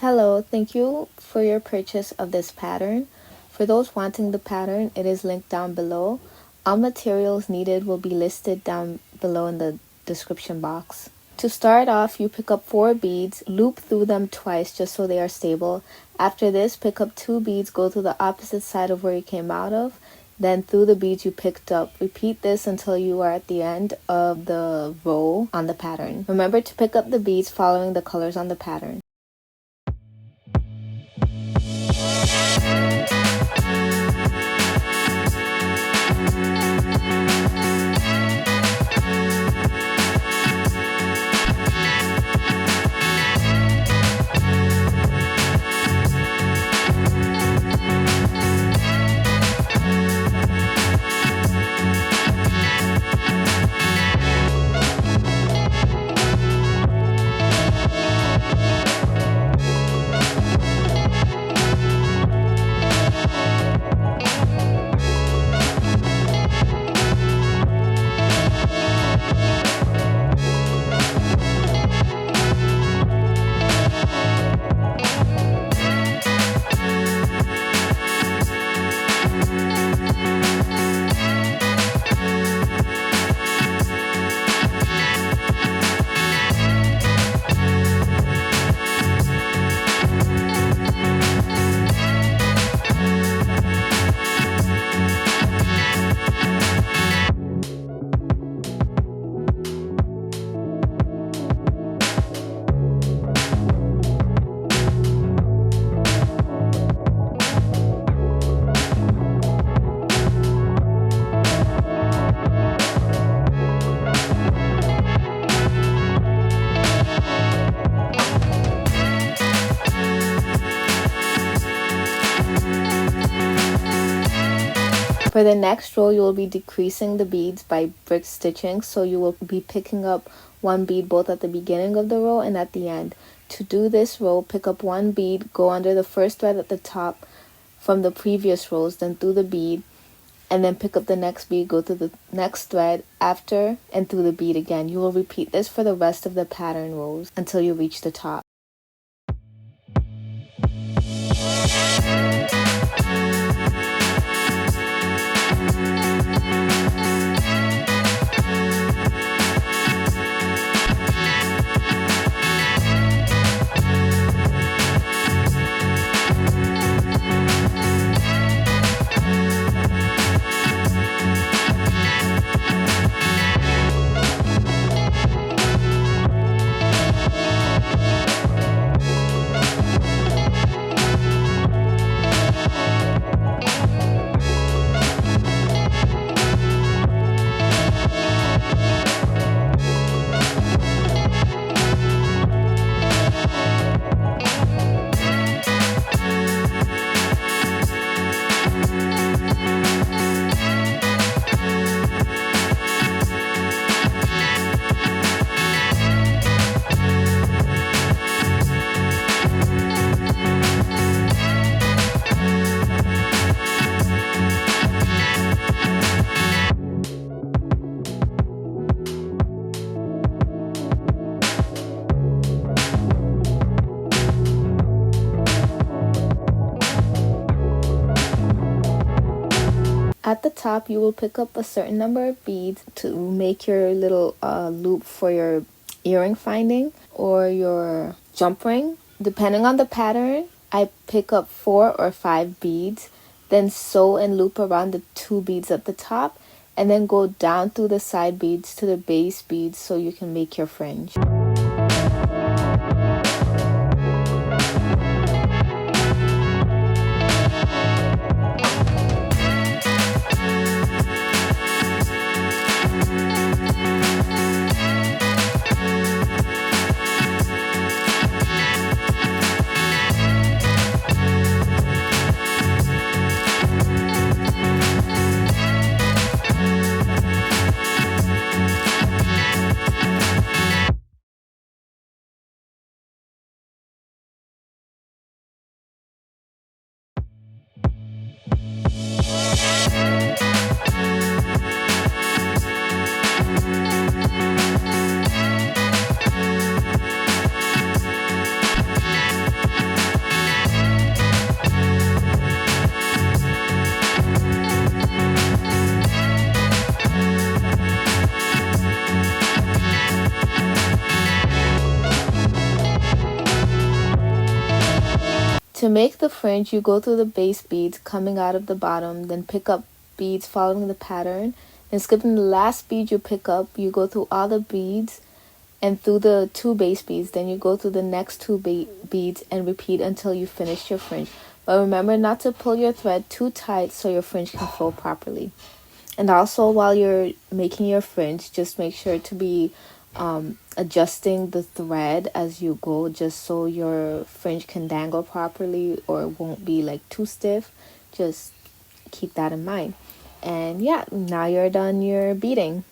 Hello, thank you for your purchase of this pattern. For those wanting the pattern, it is linked down below. All materials needed will be listed down below in the description box. To start off, you pick up 4 beads, loop through them twice just so they are stable. After this, pick up 2 beads, go to the opposite side of where you came out of, then through the beads you picked up. Repeat this until you are at the end of the row on the pattern. Remember to pick up the beads following the colors on the pattern. For the next row, you will be decreasing the beads by brick stitching, so you will be picking up 1 bead both at the beginning of the row and at the end. To do this row, pick up 1 bead, go under the first thread at the top from the previous rows, then through the bead, and then pick up the next bead, go to the next thread after, and through the bead again. You will repeat this for the rest of the pattern rows until you reach the top. At the top, you will pick up a certain number of beads to make your little loop for your earring finding or your jump ring. Depending on the pattern, I pick up 4 or 5 beads, then sew and loop around the 2 beads at the top, and then go down through the side beads to the base beads so you can make your fringe. to make the fringe, you go through the base beads coming out of the bottom, then pick up beads following the pattern, and skipping the last bead you pick up, you go through all the beads and through the 2 base beads, then you go through the next 2 beads and repeat until you finish your fringe. But remember not to pull your thread too tight so your fringe can flow properly. And also, while you're making your fringe, just make sure to be adjusting the thread as you go, just so your fringe can dangle properly or won't be like too stiff. Just keep that in mind. And yeah, now you're done your beading.